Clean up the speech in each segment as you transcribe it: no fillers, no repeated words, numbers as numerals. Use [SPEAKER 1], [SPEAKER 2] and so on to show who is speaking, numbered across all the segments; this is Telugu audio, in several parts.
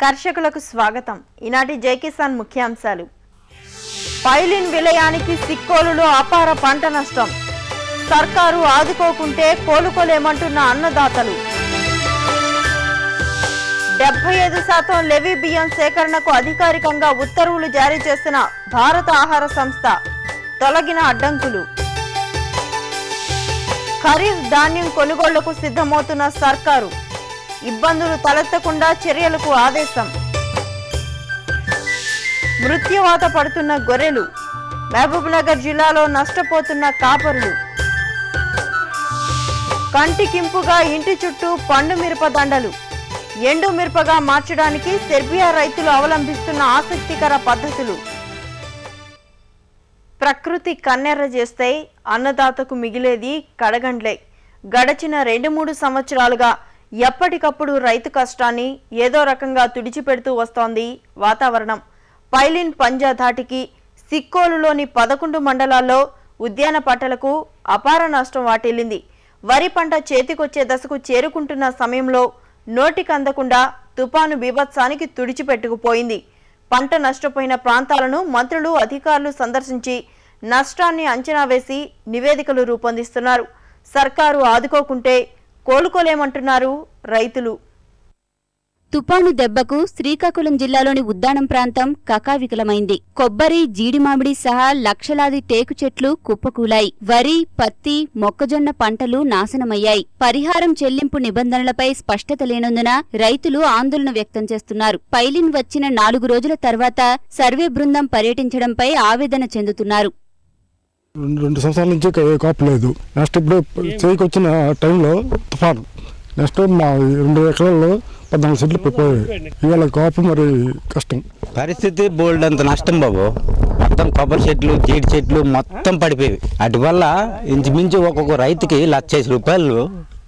[SPEAKER 1] కర్షకులకు స్వాగతం. ఈనాటి జై కిసాన్ ముఖ్యాంశాలు. పైలిన్ విలయానికి సిక్కోలులో అపార పంట నష్టం. సర్కారు ఆదుకోకుంటే కోలుకోలేమంటున్న అన్నదాతలు. 75% లెవీ బియ్యం సేకరణకు అధికారికంగా ఉత్తర్వులు జారీ చేసిన భారత ఆహార సంస్థ. తొలగిన అడ్డంకులు. ఖరీఫ్ ధాన్యం కొనుగోళ్లకు సిద్ధమవుతున్న సర్కారు. ఇబ్బందులు తలెత్తకుండా చర్యలకు ఆదేశం. మృత్యువాత పడుతున్న గొర్రెలు. మహబూబ్నగర్ జిల్లాలో నష్టపోతున్న కాపరులు. కంటికింపుగా ఇంటి చుట్టూ పండు మిరప దండలు. ఎండు మిరపగా మార్చడానికి సెర్బియా రైతులు అవలంబిస్తున్న ఆసక్తికర పద్ధతులు. ప్రకృతి కన్నెర్ర చేస్తే అన్నదాతకు మిగిలేది కడగండ్లే. గడచిన 2-3 సంవత్సరాలుగా ఎప్పటికప్పుడు రైతు కష్టాన్ని ఏదో రకంగా తుడిచిపెడుతూ వస్తోంది వాతావరణం. పైలిన్ పంజా ధాటికి సిక్కోలులోని 11 మండలాల్లో ఉద్యాన పంటలకు అపార నష్టం వాటిల్లింది. వరి పంట చేతికొచ్చే దశకు చేరుకుంటున్న సమయంలో నోటికి అందకుండా తుపాను బీభత్సానికి తుడిచిపెట్టుకుపోయింది. పంట నష్టపోయిన ప్రాంతాలను మంత్రులు, అధికారులు సందర్శించి నష్టాన్ని అంచనా వేసి నివేదికలు రూపొందిస్తున్నారు. సర్కారు ఆదుకోకుంటే కోలుకోలేమంటున్నారు రైతులు.
[SPEAKER 2] తుపాను దెబ్బకు శ్రీకాకుళం జిల్లాలోని ఉద్దానం ప్రాంతం కకావికలమైంది. కొబ్బరి, జీడి మామిడి సహా లక్షలాది టేకు చెట్లు కుప్పకూలాయి. వరి, పత్తి, మొక్కజొన్న పంటలు నాశనమయ్యాయి. పరిహారం చెల్లింపు నిబంధనలపై స్పష్టత లేనందున రైతులు ఆందోళన వ్యక్తం చేస్తున్నారు. పైలిన్ వచ్చిన 4 రోజుల తర్వాత సర్వే బృందం పర్యటించడంపై ఆవేదన చెందుతున్నారు.
[SPEAKER 3] 2 సంవత్సరాల నుంచి కాపు లేదు. నెక్స్ట్ ఇప్పుడు చేయికి వచ్చిన టైంలో తుఫాను. నెక్స్ట్ మా 2 ఎకరాల్లో 14 సెంట్లు పోయాయి. ఇవాళ కాపు మరి కష్టం
[SPEAKER 4] పరిస్థితి. బోల్డ్ అంత నష్టం బాబు. మొత్తం కొబ్బరి చెట్లు, జీడి చెట్లు మొత్తం పడిపోయి. అటు వల్ల ఇంచుమించు ఒక్కొక్క రైతుకి 1,00,000 రూపాయలు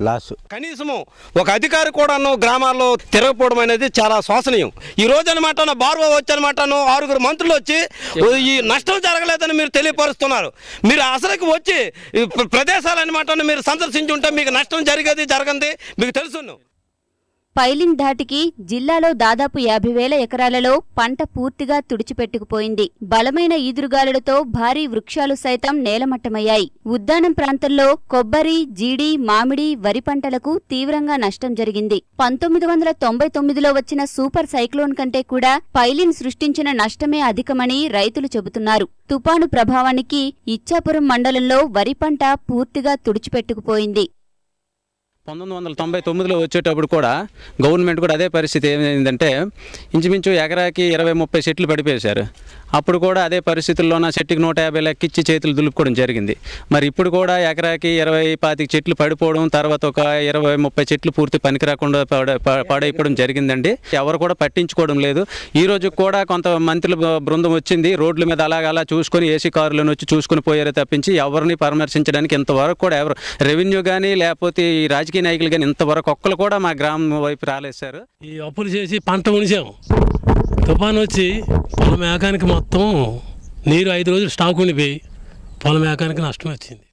[SPEAKER 4] లాస్.
[SPEAKER 5] కనీసము ఒక అధికారి కూడాను గ్రామాల్లో తిరగపోవడం అనేది చాలా శోచనీయం. ఈ రోజు అనమాట బార్వో వచ్చి అనమాట 6 మంత్రులు వచ్చి ఈ నష్టం జరగలేదని మీరు తెలియపరుస్తున్నారు. మీరు అసలుకి వచ్చి ప్రదేశాలు అనమాట మీరు సందర్శించి ఉంటే మీకు నష్టం జరగంది మీకు తెలుసు.
[SPEAKER 2] పైలిన్ ధాటికి జిల్లాలో దాదాపు 50,000 ఎకరాలలో పంట పూర్తిగా తుడిచిపెట్టుకుపోయింది. బలమైన ఈదురుగాలులతో భారీ వృక్షాలు సైతం నేలమట్టమయ్యాయి. ఉద్దానం ప్రాంతంలో కొబ్బరి, జీడి, మామిడి, వరి పంటలకు తీవ్రంగా నష్టం జరిగింది. 1999లో వచ్చిన సూపర్ సైక్లోన్ కంటే కూడా పైలిన్ సృష్టించిన నష్టమే అధికమని రైతులు చెబుతున్నారు. తుపాను ప్రభావానికి ఇచ్చాపురం మండలంలో వరి పంట పూర్తిగా తుడిచిపెట్టుకుపోయింది.
[SPEAKER 6] 1999లో వచ్చేటప్పుడు కూడా గవర్నమెంట్ కూడా అదే పరిస్థితి. ఏమైందంటే ఇంచుమించు ఎకరాకి 20-30 చెట్లు పడిపేశారు. అప్పుడు కూడా అదే పరిస్థితుల్లోన చెట్టుకి 150 లెక్కిచ్చి చేతులు దులుపుకోవడం జరిగింది. మరి ఇప్పుడు కూడా ఎకరాకి 20-25 చెట్లు పడిపోవడం, తర్వాత ఒక 20-30 చెట్లు పూర్తి పనికి రాకుండా పాడైపోవడం జరిగిందండి. ఎవరు కూడా పట్టించుకోవడం లేదు. ఈ రోజు కూడా కొంత మంత్రుల బృందం వచ్చింది. రోడ్ల మీద అలా చూసుకొని ఏసీ కారులను వచ్చి చూసుకుని పోయారే తప్పించి ఎవరిని పరామర్శించడానికి ఇంతవరకు కూడా ఎవరు రెవెన్యూ కానీ లేకపోతే ఈ రాజకీయ నాయకులు కానీ ఇంతవరకు ఒక్కరు కూడా మా గ్రామం వైపు రాలేశారు.
[SPEAKER 7] ఈ అప్పులు చేసి పంట ఉనిసాము. తుఫాను వచ్చి పొలం ఏకానికి మొత్తం నీరు 5 రోజులు స్టాక్ ఉండిపోయి పొలం ఏకానికి నష్టం వచ్చింది.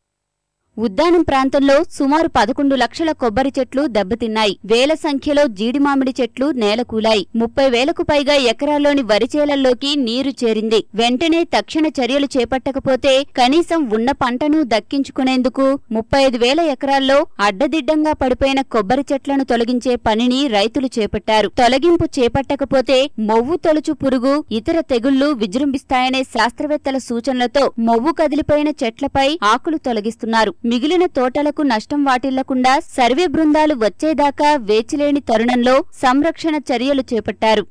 [SPEAKER 2] ఉద్దానం ప్రాంతంలో సుమారు 11 లక్షల కొబ్బరి చెట్లు దెబ్బతిన్నాయి. వేల సంఖ్యలో జీడి మామిడి చెట్లు నేలకూలాయి. 30,000కు పైగా ఎకరాల్లోని వరిచేలల్లోకి నీరు చేరింది. వెంటనే తక్షణ చర్యలు చేపట్టకపోతే కనీసం ఉన్న పంటను దక్కించుకునేందుకు 35,000 ఎకరాల్లో అడ్డదిడ్డంగా పడిపోయిన కొబ్బరి చెట్లను తొలగించే పనిని రైతులు చేపట్టారు. తొలగింపు చేపట్టకపోతే మొవ్వు తొలుచు పురుగు, ఇతర తెగుళ్లు విజృంభిస్తాయనే శాస్త్రవేత్తల సూచనలతో మొవ్వు కదిలిపోయిన చెట్లపై ఆకులు తొలగిస్తున్నారు. మిగిలిన తోటలకు నష్టం వాటిల్లకుండా సర్వే బృందాలు వచ్చేదాకా వేచిలేని తరుణంలో సంరక్షణ చర్యలు చేపట్టారు.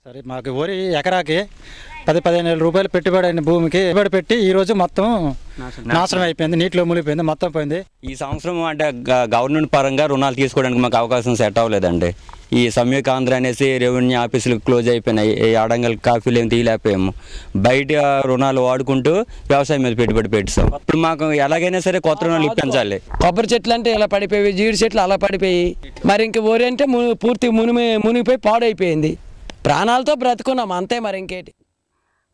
[SPEAKER 8] సరే, మాకు వరి ఎకరాకి 10-15 రూపాయలు పెట్టుబడి అయిన భూమికి పెట్టుబడి పెట్టి ఈ రోజు మొత్తం నాశనం అయిపోయింది. నీటిలో మునిగిపోయింది, మొత్తం పోయింది.
[SPEAKER 4] ఈ సంవత్సరం అంటే గవర్నమెంట్ పరంగా రుణాలు తీసుకోవడానికి మాకు అవకాశం సెట్ అవ్వలేదండి. ఈ సంయుక్త ఆంధ్ర అనేసి రెవెన్యూ ఆఫీసులు క్లోజ్ అయిపోయినాయి. ఈ అడంగల్ కాఫీలు ఏం తీయలేకపోయాము. బయట రుణాలు వాడుకుంటూ వ్యవసాయం మీద పెట్టుబడి పెట్టాం. ఇప్పుడు మాకు ఎలాగైనా సరే కొత్త రుణాలు ఇప్పించాలి.
[SPEAKER 9] కొబ్బరి చెట్లు అంటే ఇలా పడిపోయి, జీడి చెట్లు అలా పడిపోయి, మరి ఇంక వరి అంటే పూర్తి మునిగిపోయి పాడైపోయింది. ప్రాణాలతో బ్రతుకున్నాం అంతే. మరి ఇంకేంటి?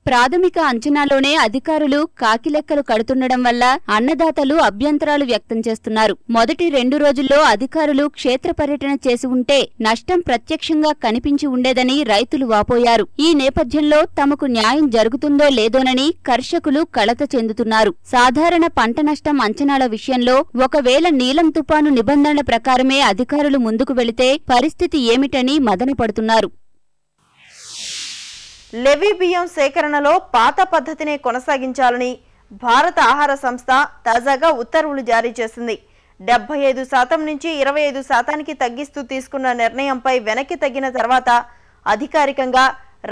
[SPEAKER 2] ప్రాథమిక అంచనాలోనే అధికారులు కాకిలెక్కలు కడుతుండడం వల్ల అన్నదాతలు అభ్యంతరాలు వ్యక్తం చేస్తున్నారు. మొదటి 2 రోజుల్లో అధికారులు క్షేత్ర పర్యటన చేసి ఉంటే నష్టం ప్రత్యక్షంగా కనిపించి ఉండేదని రైతులు వాపోయారు. ఈ నేపథ్యంలో తమకు న్యాయం జరుగుతుందో లేదోనని కర్షకులు కలత చెందుతున్నారు. సాధారణ పంట నష్టం అంచనాల విషయంలో ఒకవేళ నీలం తుపాను నిబంధనల ప్రకారమే అధికారులు ముందుకు వెళితే పరిస్థితి ఏమిటని మదనపడుతున్నారు.
[SPEAKER 1] లెవీ బియ్యం సేకరణలో పాత పద్ధతినే కొనసాగించాలని భారత ఆహార సంస్థ తాజాగా ఉత్తర్వులు జారీ చేసింది. 75% నుంచి 25% తగ్గిస్తూ తీసుకున్న నిర్ణయంపై వెనక్కి తగ్గిన తర్వాత అధికారికంగా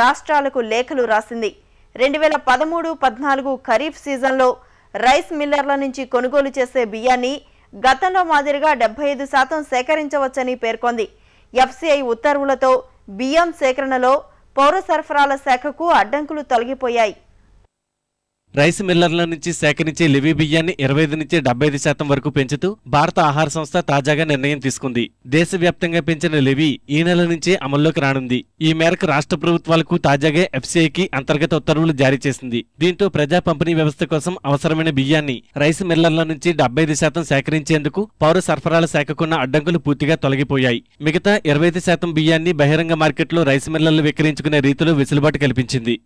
[SPEAKER 1] రాష్ట్రాలకు లేఖలు రాసింది. 2013-14 ఖరీఫ్ సీజన్లో రైస్ మిల్లర్ల నుంచి కొనుగోలు చేసే బియ్యాన్ని గతంలో మాదిరిగా 75% సేకరించవచ్చని పేర్కొంది. ఎఫ్సీఐ ఉత్తర్వులతో బియ్యం సేకరణలో పౌర సరఫరాల శాఖకు అడ్డంకులు తొలగిపోయాయి.
[SPEAKER 10] రైస్ మిల్లర్ల నుంచి సేకరించే లెవీ బియ్యాన్ని 25 నుంచి 75% వరకు పెంచుతూ భారత ఆహార సంస్థ తాజాగా నిర్ణయం తీసుకుంది. దేశవ్యాప్తంగా పెంచిన లెవీ ఈ నెల నుంచే అమల్లోకి రానుంది. ఈ మేరకు రాష్ట్ర ప్రభుత్వాలకు తాజాగా ఎఫ్సీఐకి అంతర్గత ఉత్తర్వులు జారీ చేసింది. దీంతో ప్రజా పంపిణీ వ్యవస్థ కోసం అవసరమైన బియ్యాన్ని రైస్ మిల్లర్ల నుంచి 75% సేకరించేందుకు పౌర సరఫరాల శాఖకున్న అడ్డంకులు పూర్తిగా తొలగిపోయాయి. మిగతా 25% బియ్యాన్ని బహిరంగ మార్కెట్లో రైస్ మిల్లర్లు విక్రయించుకునే రీతిలో వెసులుబాటు కల్పించింది.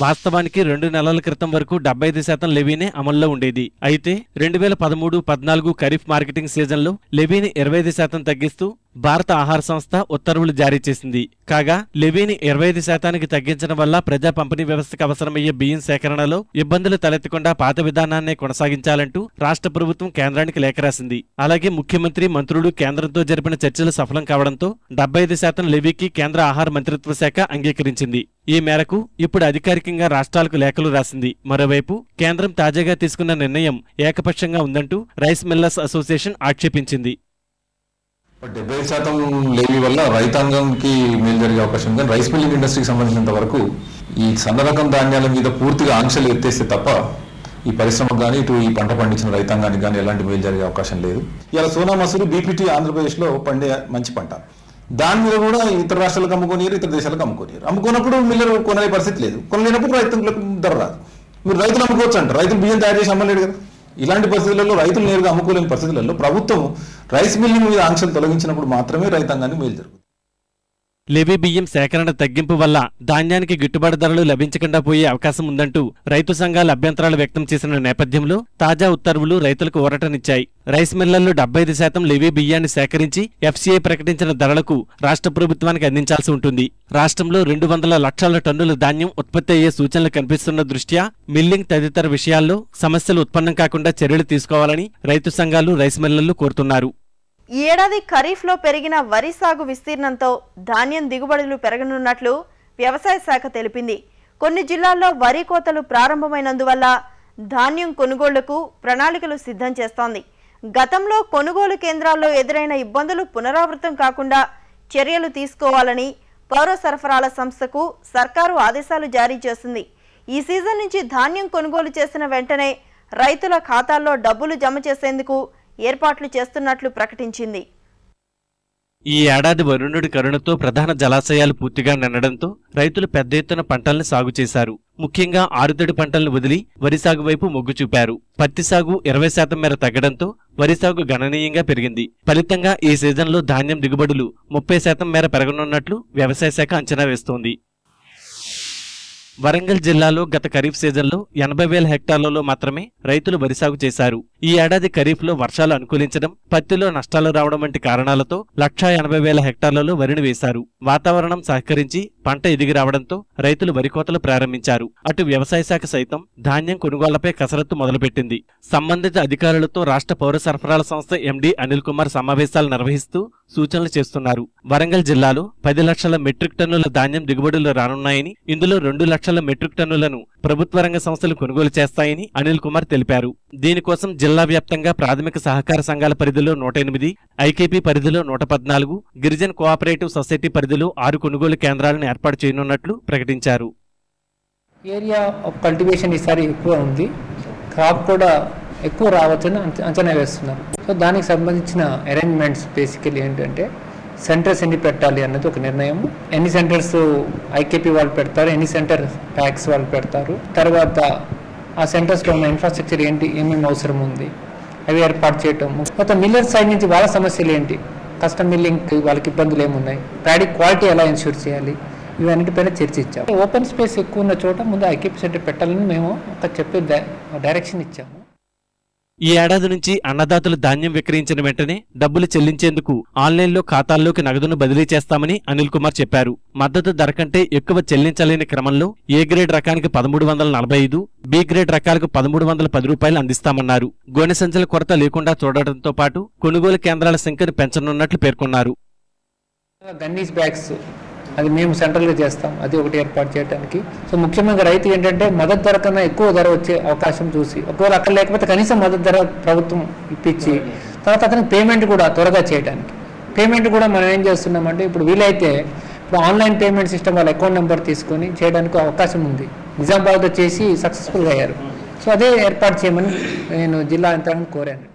[SPEAKER 10] వాస్తవానికి 2 నెలల క్రితం వరకు 75% లెవీనే అమల్లో ఉండేది. అయితే 2013-14 ఖరీఫ్ మార్కెటింగ్ సీజన్లో లెవీని 25% తగ్గిస్తూ భారత ఆహార సంస్థ ఉత్తర్వులు జారీ చేసింది. కాగా లెవీని 25% తగ్గించడం వల్ల ప్రజా పంపిణీ వ్యవస్థకు అవసరమయ్యే బియ్యం సేకరణలో ఇబ్బందులు తలెత్తకుండా పాత విధానాన్నే కొనసాగించాలంటూ రాష్ట్ర ప్రభుత్వం కేంద్రానికి లేఖ రాసింది. అలాగే ముఖ్యమంత్రి, మంత్రులు కేంద్రంతో జరిపిన చర్చలు సఫలం కావడంతో 75% లెవీకి కేంద్ర ఆహార మంత్రిత్వ శాఖ అంగీకరించింది. ఈ మేరకు ఇప్పుడు అధికారికంగా రాష్ట్రాలకు లేఖలు రాసింది. మరోవైపు కేంద్రం తాజాగా తీసుకున్న నిర్ణయం ఏకపక్షంగా ఉందంటూ రైస్ మిల్లర్స్ అసోసియేషన్ ఆక్షేపించింది.
[SPEAKER 11] 70% లేవీ వల్ల రైతాంగంకి మేలు జరిగే అవకాశం ఉంది. రైస్ మిల్లింగ్ ఇండస్ట్రీకి సంబంధించినంత వరకు ఈ సన్న రకం ధాన్యాల మీద పూర్తిగా ఆంక్షలు ఎత్తేస్తే తప్ప ఈ పరిశ్రమకు కానీ ఇటు ఈ పంట పండించిన రైతాంగానికి కానీ ఎలాంటి మేలు జరిగే అవకాశం లేదు. ఇలా సోనా మసూరి బీపీటీ ఆంధ్రప్రదేశ్లో పండే మంచి పంట. దాని మీద కూడా ఇతర రాష్ట్రాలకు అమ్ముకోనియరు, ఇతర దేశాలకు అమ్ముకోనియరు. అమ్ముకున్నప్పుడు మిల్లర్ కొనే పరిస్థితి లేదు. కొనలేనప్పుడు రైతులకు ధర రాదు. మీరు రైతులు అమ్ముకోవచ్చు అంటారు, రైతులు బియ్యం తయారు చేసి అమ్మలేడు కదా. ఇలాంటి పరిస్థితులలో రైతులు నేరుగా అమ్ముకోలేని పరిస్థితులలో ప్రభుత్వం రైస్ మిల్లింగ్ మీద ఆంక్షలు తొలగించినప్పుడు మాత్రమే రైతాంగానికి మేలు జరుగుతుంది.
[SPEAKER 10] లెవీ బియ్యం సేకరణ తగ్గింపు వల్ల ధాన్యానికి గిట్టుబాటు ధరలు లభించకుండా పోయే అవకాశం ఉందంటూ రైతు సంఘాలు అభ్యంతరాలు వ్యక్తం చేసిన నేపథ్యంలో తాజా ఉత్తర్వులు రైతులకు ఊరటనిచ్చాయి. రైస్ మిల్లర్లు 75% లెవీ బియ్యాన్ని సేకరించి ఎఫ్సీఐ ప్రకటించిన ధరలకు రాష్ట్ర ప్రభుత్వానికి అందించాల్సి ఉంటుంది. రాష్ట్రంలో 200 లక్షల టన్నుల ధాన్యం ఉత్పత్తి అయ్యే సూచనలు కనిపిస్తున్న దృష్ట్యా మిల్లింగ్ తదితర విషయాల్లో సమస్యలు ఉత్పన్నం కాకుండా చర్యలు తీసుకోవాలని రైతు సంఘాలు, రైస్ మిల్లర్లు కోరుతున్నారు.
[SPEAKER 1] ఈ ఏడాది ఖరీఫ్లో పెరిగిన వరి సాగు విస్తీర్ణంతో ధాన్యం దిగుబడులు పెరగనున్నట్లు వ్యవసాయ శాఖ తెలిపింది. కొన్ని జిల్లాల్లో వరి కోతలు ప్రారంభమైనందువల్ల ధాన్యం కొనుగోళ్లకు ప్రణాళికలు సిద్ధం చేస్తోంది. గతంలో కొనుగోలు కేంద్రాల్లో ఎదురైన ఇబ్బందులు పునరావృతం కాకుండా చర్యలు తీసుకోవాలని పౌర సరఫరాల సంస్థకు సర్కారు ఆదేశాలు జారీ చేసింది. ఈ సీజన్ నుంచి ధాన్యం కొనుగోలు చేసిన వెంటనే రైతుల ఖాతాల్లో డబ్బులు జమ చేసేందుకు ఏర్పాట్లు చేస్తున్నట్లు ప్రకటించింది.
[SPEAKER 10] ఈ ఏడాది వరుణుడి కరుణతో ప్రధాన జలాశయాలు పూర్తిగా నిండడంతో రైతులు పెద్ద ఎత్తున పంటల్ని సాగు చేశారు. ముఖ్యంగా ఆరుతడి పంటలను వదిలి వరి సాగు వైపు మొగ్గు చూపారు. పత్తి సాగు 20% మేర తగ్గడంతో వరి సాగు గణనీయంగా పెరిగింది. ఫలితంగా ఈ సీజన్లో ధాన్యం దిగుబడులు 30% మేర పెరగనున్నట్లు వ్యవసాయ శాఖ అంచనా వేస్తోంది. వరంగల్ జిల్లాలో గత ఖరీఫ్ సీజన్లో 80,000 హెక్టార్లలో మాత్రమే రైతులు వరి సాగు చేశారు. ఈ ఏడాది ఖరీఫ్లో వర్షాలు అనుకూలించడం, పత్తిలో నష్టాలు రావడం వంటి కారణాలతో 180,000 హెక్టార్లలో వరిని వేశారు. వాతావరణం సహకరించి పంట ఎదిగి రావడంతో రైతులు వరి కోతలు ప్రారంభించారు. అటు వ్యవసాయ శాఖ సైతం ధాన్యం కొనుగోళ్లపై కసరత్తు మొదలుపెట్టింది. సంబంధిత అధికారులతో రాష్ట్ర పౌర సరఫరాల సంస్థ ఎండీ అనిల్ కుమార్ సమావేశాలు నిర్వహిస్తూ సూచనలు చేస్తున్నారు. వరంగల్ జిల్లాలో 10 లక్షల మెట్రిక్ టన్నుల ధాన్యం దిగుబడులు రానున్నాయని, ఇందులో 2 లక్షల మెట్రిక్ టన్నులను ప్రభుత్వ రంగ సంస్థలు కొనుగోలు చేస్తాయని అనిల్ కుమార్ తెలిపారు. దీనికోసం జిల్లా వ్యాప్తంగా ప్రాథమిక సహకార సంఘాల పరిధిలో 108, ఐకేపీ పరిధిలో 114, గిరిజన్ కోఆపరేటివ్ సొసైటీ పరిధిలో 6 కొనుగోలు కేంద్రాలను ఏర్పాటు చేయనున్నట్లు ప్రకటించారు.
[SPEAKER 12] ఏరియా ఆఫ్ కల్టివేషన్ ఈసారి ఎక్కువ ఉంది, క్రాప్ కూడా ఎక్కువ రావచ్చని అంచనా వేస్తున్నారు. సో దానికి సంబంధించిన అరేంజ్మెంట్స్ బేసికలీ ఏంటంటే సెంటర్స్ ఎన్ని పెట్టాలి అన్నది ఒక నిర్ణయం. ఎన్ని సెంటర్స్ ఐకేపీ వాళ్ళు పెడతారు, ఎన్ని సెంటర్ ప్యాక్స్ వాళ్ళు పెడతారు, తర్వాత ఆ సెంటర్స్లో ఉన్న ఇన్ఫ్రాస్ట్రక్చర్ ఏంటి, ఏమేమి అవసరం ఉంది అవి ఏర్పాటు చేయటం. మొత్తం మిల్లర్ సైడ్ నుంచి వాళ్ళ సమస్యలు ఏంటి, కస్టమ్ మిల్లింగ్ వాళ్ళకి ఇబ్బందులు ఏమున్నాయి, ప్యాడీ క్వాలిటీ ఎలా ఇన్ష్యూర్ చేయాలి, ఇవన్నిటిపైన చర్చించాము. ఓపెన్ స్పేస్ ఎక్కువ ఉన్న చోట ముందు ఐకేపీ సెంటర్ పెట్టాలని మేము ఒక చెప్పే డైరెక్షన్ ఇచ్చాము.
[SPEAKER 10] ఈ ఏడాది నుంచి అన్నదాతలు ధాన్యం విక్రయించిన వెంటనే డబ్బులు చెల్లించేందుకు ఆన్లైన్లో ఖాతాల్లోకి నగదును బదిలీ చేస్తామని అనిల్ కుమార్ చెప్పారు. మద్దతు ధర కంటే ఎక్కువ చెల్లించలేని క్రమంలో ఏ గ్రేడ్ రకానికి 1345, బి గ్రేడ్ రకాలకు 1310 రూపాయలు అందిస్తామన్నారు. గోనె సంచుల కొరత లేకుండా చూడటంతో పాటు కొనుగోలు కేంద్రాల సంఖ్యను పెంచనున్నట్లు పేర్కొన్నారు.
[SPEAKER 12] గన్నీస్ బ్యాగ్స్ అది మేము సెంట్రల్గా చేస్తాం, అది ఒకటి ఏర్పాటు చేయడానికి. సో ముఖ్యంగా రైతు ఏంటంటే మద్దతు ధర కన్నా ఎక్కువ ధర వచ్చే అవకాశం చూసి, ఒకవేళ అక్కడ లేకపోతే కనీసం మద్దతు ధర ప్రభుత్వం ఇప్పించి తర్వాత అతనికి పేమెంట్ కూడా త్వరగా చేయడానికి. పేమెంట్ కూడా మనం ఏం చేస్తున్నామంటే ఇప్పుడు వీలైతే ఇప్పుడు ఆన్లైన్ పేమెంట్ సిస్టమ్ వాళ్ళ అకౌంట్ నెంబర్ తీసుకొని చేయడానికి అవకాశం ఉంది. నిజామాబాద్లో చేసి సక్సెస్ఫుల్గా అయ్యారు. సో అదే ఏర్పాటు చేయమని నేను జిల్లా యంత్రాంగం కోరాను.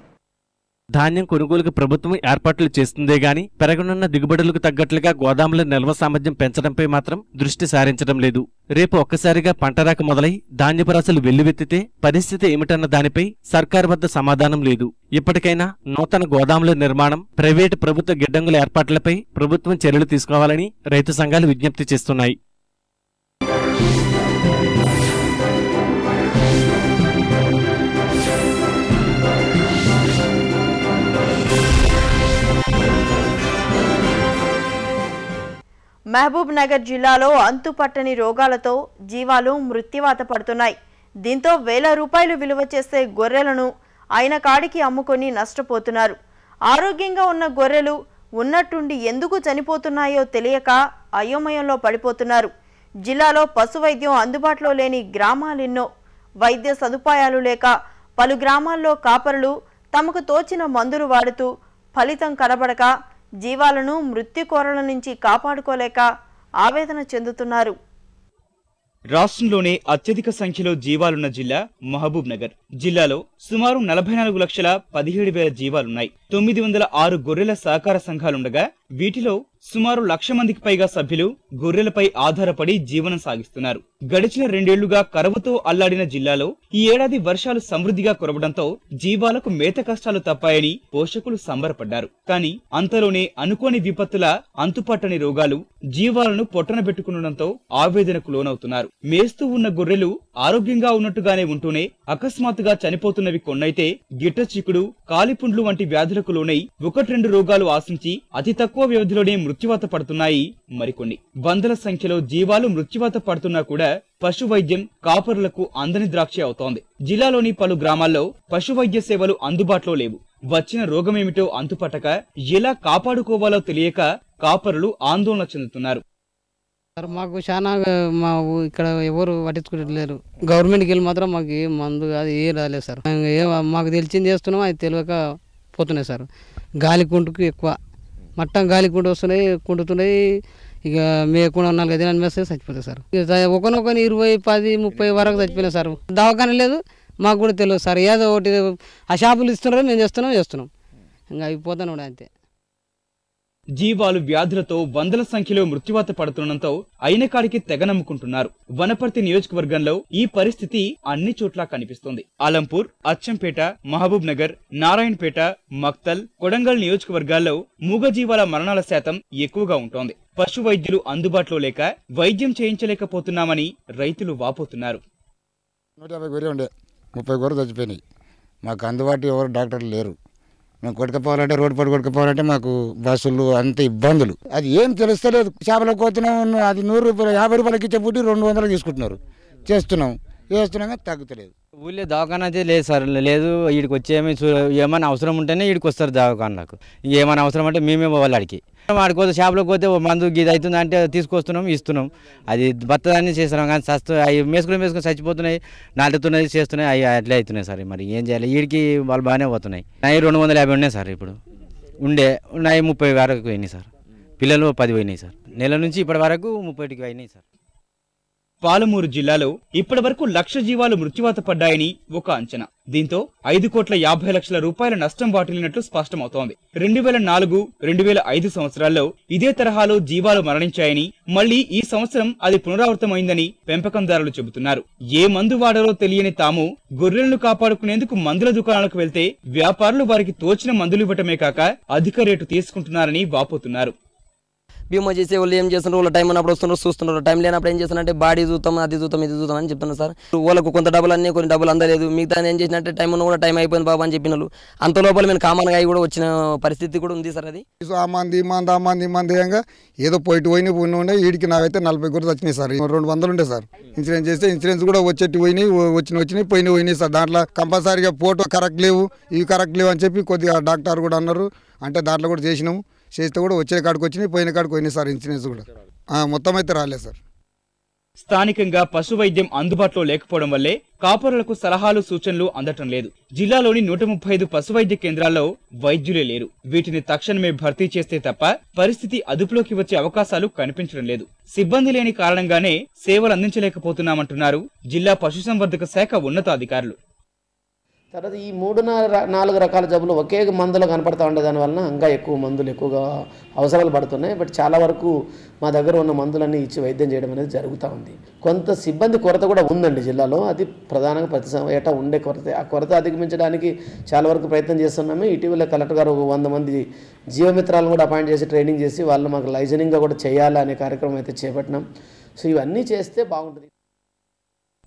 [SPEAKER 10] ధాన్యం కొనుగోలుకు ప్రభుత్వం ఏర్పాట్లు చేస్తుందే గాని పెరగనున్న దిగుబడులకు తగ్గట్లుగా గోదాముల నిల్వ సామర్థ్యం పెంచడంపై మాత్రం దృష్టి సారించడం లేదు. రేపు ఒక్కసారిగా పంటరాక మొదలై ధాన్యపు రసాలు వెల్లువెత్తితే పరిస్థితి ఏమిటన్న దానిపై సర్కారు వద్ద సమాధానం లేదు. ఇప్పటికైనా నూతన గోదాముల నిర్మాణం, ప్రైవేటు ప్రభుత్వ గిడ్డంగుల ఏర్పాట్లపై ప్రభుత్వం చర్యలు తీసుకోవాలని రైతు సంఘాలు విజ్ఞప్తి చేస్తున్నాయి.
[SPEAKER 1] మహబూబ్ నగర్ జిల్లాలో అంతుపట్టని రోగాలతో జీవాలు మృత్యువాత పడుతున్నాయి. దీంతో వేల రూపాయలు విలువ చేసే గొర్రెలను అయిన కాడికి అమ్ముకొని నష్టపోతున్నారు. ఆరోగ్యంగా ఉన్న గొర్రెలు ఉన్నట్టుండి ఎందుకు చనిపోతున్నాయో తెలియక అయోమయంలో పడిపోతున్నారు. జిల్లాలో పశు వైద్యం అందుబాటులో లేని గ్రామాలెన్నో. వైద్య సదుపాయాలు లేక పలు గ్రామాల్లో కాపరులు తమకు తోచిన మందులు వాడుతూ ఫలితం కనబడక జీవాలను మృత్యుకోరల నుంచి కాపాడుకోలేక ఆవేదన చెందుతున్నారు.
[SPEAKER 13] రాష్ట్రంలోనే అత్యధిక సంఖ్యలో జీవాలున్న జిల్లా మహబూబ్ నగర్. జిల్లాలో సుమారు 44,17,000 జీవాలున్నాయి. 906 గొర్రెల సహకార సంఘాలుండగా వీటిలో సుమారు 1,00,000 మందికి పైగా సభ్యులు గొర్రెలపై ఆధారపడి జీవనం సాగిస్తున్నారు. గడిచిన 2 ఏళ్లుగా కరువుతో అల్లాడిన జిల్లాలో ఈ ఏడాది వర్షాలు సమృద్ధిగా కురవడంతో జీవాలకు మేత కష్టాలు తప్పాయని పోషకులు సంబరపడ్డారు. కానీ అంతలోనే అనుకోని విపత్తుల అంతుపట్టని రోగాలు జీవాలను పొట్టనబెట్టుకుండడంతో ఆవేదనకు లోనవుతున్నారు. మేస్తూ ఉన్న గొర్రెలు ఆరోగ్యంగా ఉన్నట్టుగానే ఉంటూనే అకస్మాత్తుగా చనిపోతున్నవి కొన్నైతే గిట్ట చిక్కుడు, కాలిపుండ్లు వంటి వ్యాధులకు లోనై 1-2 రోగాలు ఆశించి అతి తక్కువ వ్యవధిలోనే మృత్యువాత పడుతున్నాయి మరికొన్ని. వందల సంఖ్యలో జీవాలు మృత్యువాత పడుతున్నా కూడా పశు వైద్యం కాపరులకు అందని ద్రాక్ష అవుతోంది. జిల్లాలోని పలు గ్రామాల్లో పశు వైద్య సేవలు అందుబాటులో లేవు. వచ్చిన రోగమేమిటో అంతుపట్టక ఎలా కాపాడుకోవాలో తెలియక కాపరులు ఆందోళన చెందుతున్నారు.
[SPEAKER 14] మాకు చాలా ఇక్కడ ఎవరు పట్టించుకోవట్లేరు. గవర్నమెంట్కి వెళ్ళి మాత్రం మాకు ఏ మందు కాదు ఏ రాలేదు సార్. మాకు తెలిసింది చేస్తున్నాం, అది తెలియక పోతున్నాయి సార్. గాలి కుంటుకు ఎక్కువ మట్టం గాలి కుంటు వస్తున్నాయి, కుంటుతున్నాయి. ఇక మేకుండా 4-5 దినాలు మేస్తే చచ్చిపోతాయి సార్. ఒకనొకని 20, 10, 30 వరకు చచ్చిపోయినాయి సార్. దవాఖాన లేదు, మాకు కూడా తెలియదు సార్. ఏదో ఒకటి ఆ షాపులు ఇస్తున్నారో మేము చేస్తున్నాం ఇంకా అయిపోతాను కూడా అంతే.
[SPEAKER 13] జీవాలు వ్యాధులతో వందల సంఖ్యలో మృత్యువాత పడుతుండటంతో అయిన కాడికి తెగ నమ్ముకుంటున్నారు. వనపర్తి నియోజకవర్గంలో ఈ పరిస్థితి అన్ని చోట్ల కనిపిస్తోంది. ఆలంపూర్, అచ్చంపేట, మహబూబ్ నగర్, నారాయణపేట, మక్తల్, కొడంగల్ నియోజకవర్గాల్లో మూగజీవాల మరణాల శాతం ఎక్కువగా ఉంటోంది. పశు వైద్యులు అందుబాటులో లేక వైద్యం చేయించలేకపోతున్నామని రైతులు వాపోతున్నారు.
[SPEAKER 15] 150 గొర్రె ఉండే 30 గొర్రెలు చచ్చిపోయినాయి. మాకు అందుబాటు ఎవరు డాక్టర్లు లేరు. మేము కొట్టుకుపోవాలంటే రోడ్డు పడి కొట్టుకుపోవాలంటే మాకు బస్సులు అంత ఇబ్బందులు. అది ఏం తెలుస్తలేదు. చేపలకు పోతున్నాం, అది 100 రూపాయలు 50 రూపాయలకి ఇచ్చే పుట్టి 200 తీసుకుంటున్నారు. చేస్తున్నాం కానీ తగ్గుతలేదు.
[SPEAKER 16] ఊళ్ళో దవాఖాన అయితే లేదు సార్, లేదు. వీడికి వచ్చి ఏమైనా అవసరం ఉంటేనే వీడికి వస్తారు దవాఖానలకు. ఏమైనా అవసరం అంటే మేమే పోవాలి ఆడికి. ఆడికి షాప్లోకి పోతే మందు గీది అవుతుంది అంటే తీసుకొస్తున్నాం, ఇస్తున్నాం. అది బత్తదాన్ని చేస్తున్నాం కానీ అవి మేసుకుని చచ్చిపోతున్నాయి, నాటుతున్నాయి, చేస్తున్నాయి. అవి అట్లే అవుతున్నాయి సార్. మరి ఏం చేయాలి? వీడికి వాళ్ళు బాగానే పోతున్నాయి. 250 ఉన్నాయి సార్. ఇప్పుడు ఉండే 30 వరకు పోయినాయి సార్. పిల్లలు 10 పోయినాయి సార్. నెల నుంచి ఇప్పటి వరకు 30కి అయినాయి సార్.
[SPEAKER 13] పాలమూరు జిల్లాలో ఇప్పటివరకు 1,00,000 జీవాలు మృత్యువాత పడ్డాయని ఒక అంచనా. దీంతో 5,50,00,000 రూపాయల నష్టం వాటిల్లినట్లు స్పష్టమవుతోంది. 2004-2005 సంవత్సరాల్లో ఇదే తరహాలో జీవాలు మరణించాయని, మళ్లీ ఈ సంవత్సరం అది పునరావృతమైందని పెంపకందారులు చెబుతున్నారు. ఏ మందు వాడారో తెలియని తాము గొర్రెలను కాపాడుకునేందుకు మందుల దుకాణాలకు వెళ్తే వ్యాపారులు వారికి తోచిన మందులు ఇవ్వటమే కాక అధిక రేటు తీసుకుంటున్నారని వాపోతున్నారు.
[SPEAKER 9] బీమా చేసే వాళ్ళు ఏం చేస్తున్నారు, వాళ్ళ టైం అన్నప్పుడు వస్తున్నారు, చూస్తున్నారు. టైం లేనప్పుడు ఏం చేస్తున్నారంటే బాడీ చూద్దాం, అది చూద్దాం, ఇది చూద్దాం అని చెప్తున్నారు సార్. వాళ్ళకు కొంత డబ్బులు అన్నీ, కొన్ని డబ్బులు అందలేదు. మిగతా ఏం చేసినట్టే టైం ఉన్న కూడా టైం అయిపోయింది బాబా అని చెప్పిన వాళ్ళు అంత లోపల మేము కామన్గా కూడా వచ్చిన పరిస్థితి కూడా ఉంది సార్. అది
[SPEAKER 15] మంది ఏదో పోయిన ఉండే వీడికి నాకైతే 40 గొర్రెలు వచ్చినాయి సార్. 200 ఉండే సార్. ఇన్సూరెన్స్ చేస్తే ఇన్సూరెన్స్ కూడా వచ్చేటి వచ్చినాయి పోయినాయి సార్. దాంట్లో కంపల్సరీగా ఫోటో కరెక్ట్ లేవు, ఇవి కరెక్ట్ లేవు అని చెప్పి కొద్దిగా డాక్టర్ కూడా అన్నారు. అంటే దాంట్లో కూడా చేసినాము. చేస్తే కూడా వచ్చే కాడికి వచ్చినాయి, పోయిన కాడికి పోయినాయి సార్. ఇన్సూరెన్స్ కూడా మొత్తం అయితే రాలేదు సార్.
[SPEAKER 13] స్థానికంగా పశు వైద్యం అందుబాటులో లేకపోవడం వల్లే కాపరులకు సలహాలు సూచనలు అందటం లేదు. జిల్లాలోని 135 పశు వైద్య కేంద్రాల్లో వైద్యులే లేరు. వీటిని తక్షణమే భర్తీ చేస్తే తప్ప పరిస్థితి అదుపులోకి వచ్చే అవకాశాలు కనిపించడం లేదు. సిబ్బంది లేని కారణంగానే సేవలు అందించలేకపోతున్నామంటున్నారు జిల్లా పశుసంవర్ధక శాఖ ఉన్నతాధికారులు.
[SPEAKER 17] తర్వాత ఈ 3-4 రకాల జబ్బులు ఒకే మందులో కనపడతా ఉండే దానివల్ల ఇంకా ఎక్కువ మందులు ఎక్కువగా అవసరాలు పడుతున్నాయి. బట్ చాలా వరకు మా దగ్గర ఉన్న మందులన్నీ ఇచ్చి వైద్యం చేయడం అనేది జరుగుతూ ఉంది. కొంత సిబ్బంది కొరత కూడా ఉందండి జిల్లాలో. అది ప్రధానంగా ప్రతి ఏటా ఉండే కొరత. ఆ కొరత అధిగమించడానికి చాలా వరకు ప్రయత్నం చేస్తున్నాము. ఇటీవల కలెక్టర్ గారు 100 మంది జీవమిత్రాలను కూడా అపాయింట్ చేసి ట్రైనింగ్ చేసి వాళ్ళు మాకు లైజనింగ్గా కూడా చేయాలి అనే కార్యక్రమం అయితే చేపట్టినాం. సో ఇవన్నీ చేస్తే బాగుంటుంది.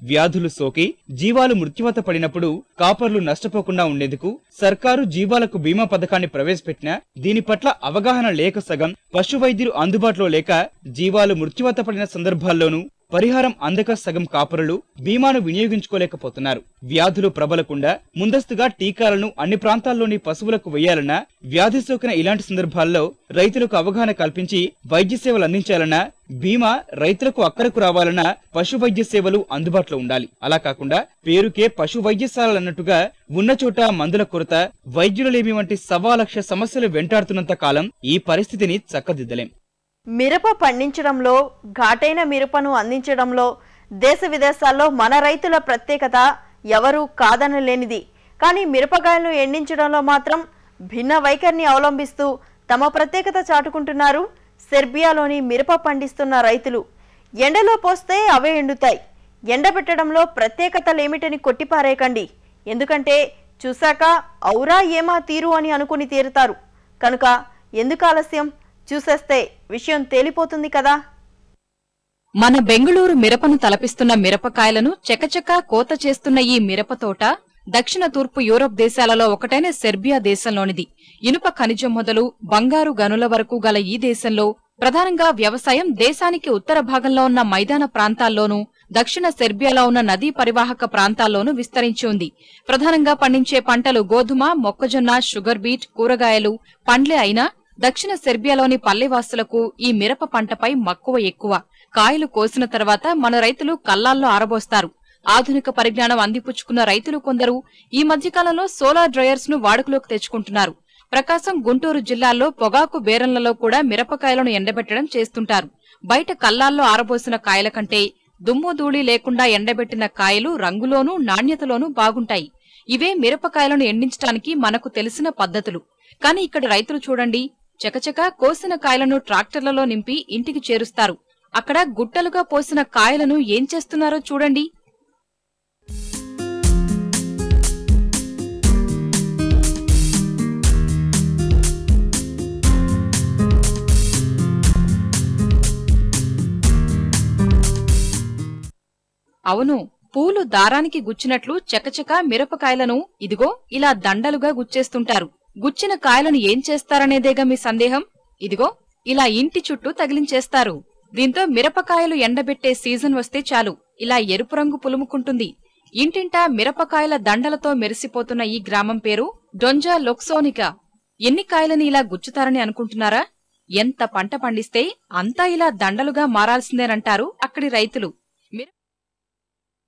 [SPEAKER 13] వ్యాధులు సోకి జీవాలు మృత్యువాత పడినప్పుడు కాపర్లు నష్టపోకుండా ఉండేందుకు సర్కారు జీవాలకు బీమా పథకాన్ని ప్రవేశపెట్టినా దీని పట్ల అవగాహన లేక సగం, పశు వైద్యులు అందుబాటులో లేక జీవాలు మృత్యువాత పడిన సందర్భాల్లోనూ పరిహారం అందక సగం కాపరులు బీమాను వినియోగించుకోలేకపోతున్నారు. వ్యాధులు ప్రబలకుండా ముందస్తుగా టీకాలను అన్ని ప్రాంతాల్లోని పశువులకు వేయాలన్నా, వ్యాధి సోకిన ఇలాంటి సందర్భాల్లో రైతులకు అవగాహన కల్పించి వైద్య సేవలు అందించాలన్నా, బీమా రైతులకు అక్కరకు రావాలన్నా పశు వైద్య సేవలు అందుబాటులో ఉండాలి. అలా కాకుండా పేరుకే పశు వైద్యశాలన్నట్టుగా ఉన్న చోట మందుల కొరత, వైద్యులలేమి వంటి 1,00,000 సమస్యలు వెంటాడుతున్నంత కాలం ఈ పరిస్థితిని చక్కదిద్దలేం.
[SPEAKER 1] మిరప పండించడంలో, ఘాటైన మిరపను అందించడంలో దేశ విదేశాల్లో మన రైతుల ప్రత్యేకత ఎవరూ కాదనలేనిది. కానీ మిరపకాయలను ఎండించడంలో మాత్రం భిన్న వైఖరిని అవలంబిస్తూ తమ ప్రత్యేకత చాటుకుంటున్నారు సెర్బియాలోని మిరప పండిస్తున్న రైతులు. ఎండలో పోస్తే అవే ఎండుతాయి. ఎండబెట్టడంలో ప్రత్యేకతలేమిటని కొట్టిపారేయకండి. ఎందుకంటే చూశాక ఔరా ఏమా తీరు అని అనుకుని తీరుతారు. కనుక ఎందుకు ఆలస్యం? చూసేస్తే విషయం తేలిపోతుంది కదా.
[SPEAKER 18] మన బెంగుళూరు మిరపను తలపిస్తున్న మిరపకాయలను చకచకా కోత చేస్తున్న ఈ మిరప తోట దక్షిణ తూర్పు యూరప్ దేశాలలో ఒకటైన సెర్బియా దేశంలోనిది. ఇనుప ఖనిజం మొదలు బంగారు గనుల వరకు గల ఈ దేశంలో ప్రధానంగా వ్యవసాయం దేశానికి ఉత్తర భాగంలో ఉన్న మైదాన ప్రాంతాల్లోనూ, దక్షిణ సెర్బియాలో ఉన్న నదీ పరివాహక ప్రాంతాల్లోనూ విస్తరించి ఉంది. ప్రధానంగా పండించే పంటలు గోధుమ, మొక్కజొన్న, షుగర్ బీట్, కూరగాయలు, పండ్లే అయినా దక్షిణ సెర్బియాలోని పల్లెవాసులకు ఈ మిరప పంటపై మక్కువ ఎక్కువ. కాయలు కోసిన తర్వాత మన రైతులు కల్లాల్లో ఆరబోస్తారు. ఆధునిక పరిజ్ఞానం అందిపుచ్చుకున్న రైతులు కొందరు ఈ మధ్యకాలంలో సోలార్ డ్రయర్స్ ను వాడుకలోకి తెచ్చుకుంటున్నారు. ప్రకాశం, గుంటూరు జిల్లాల్లో పొగాకు బేరంలలో కూడా మిరపకాయలను ఎండబెట్టడం చేస్తుంటారు. బయట కల్లాల్లో ఆరబోసిన కాయల కంటే దుమ్ము ధూళి లేకుండా ఎండబెట్టిన కాయలు రంగులోనూ నాణ్యతలోనూ బాగుంటాయి. ఇవే మిరపకాయలను ఎండించడానికి మనకు తెలిసిన పద్ధతులు. కానీ ఇక్కడ రైతులు చూడండి, చకచకా కోసిన కాయలను ట్రాక్టర్లలో నింపి ఇంటికి చేరుస్తారు. అక్కడ గుట్టలుగా పోసిన కాయలను ఏం చేస్తున్నారో చూడండి. అవును, పూలు దారానికి గుచ్చినట్లు చకచకా మిరపకాయలను ఇదిగో ఇలా దండలుగా గుచ్చేస్తుంటారు. గుచ్చిన కాయలను ఏం చేస్తారనేదేగా మీ సందేహం? ఇదిగో ఇలా ఇంటి చుట్టూ తగిలించేస్తారు. దీంతో మిరపకాయలు ఎండబెట్టే సీజన్ వస్తే చాలు ఇలా ఎరుపు రంగు పులుముకుంటుంది. ఇంటింటా మిరపకాయల దండలతో మెరిసిపోతున్న ఈ గ్రామం పేరు డొంజా లొక్సోనికా. ఎన్ని కాయలని ఇలా గుచ్చుతారని అనుకుంటున్నారా? ఎంత పంట పండిస్తే అంతా ఇలా దండలుగా మారాల్సిందేనంటారు అక్కడి రైతులు.